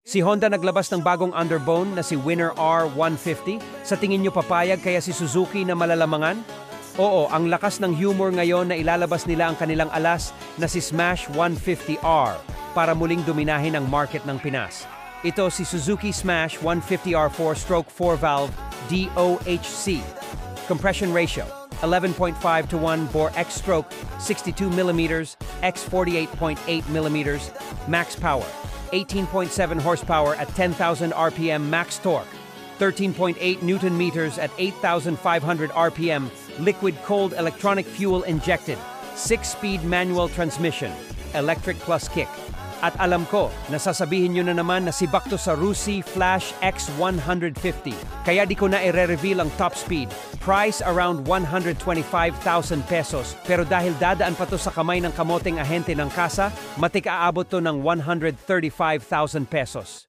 Si Honda naglabas ng bagong underbone na si Winner R150. Sa tingin nyo papayag kaya si Suzuki na malalamangan? Oo, ang lakas ng humor ngayon na ilalabas nila ang kanilang alas na si Smash 150R para muling dominahin ang market ng Pinas. Ito si Suzuki Smash 150R 4-stroke 4-valve DOHC. Compression ratio 11.5 to 1 bore X-stroke 62 mm, X 48.8 mm, max power 18.7 horsepower at 10,000 RPM, max torque 13.8 Newton meters at 8,500 RPM, liquid cold electronic fuel injected, 6-speed manual transmission, electric plus kick. At alam ko, nasasabihin nyo na naman na sibak to sa Rusi Flash X150. Kaya di ko na i-reveal ang top speed. Price around 125,000 pesos. Pero dahil dadaan pa to sa kamay ng kamoteng ahente ng kasa, matik aabot to ng 135,000 pesos.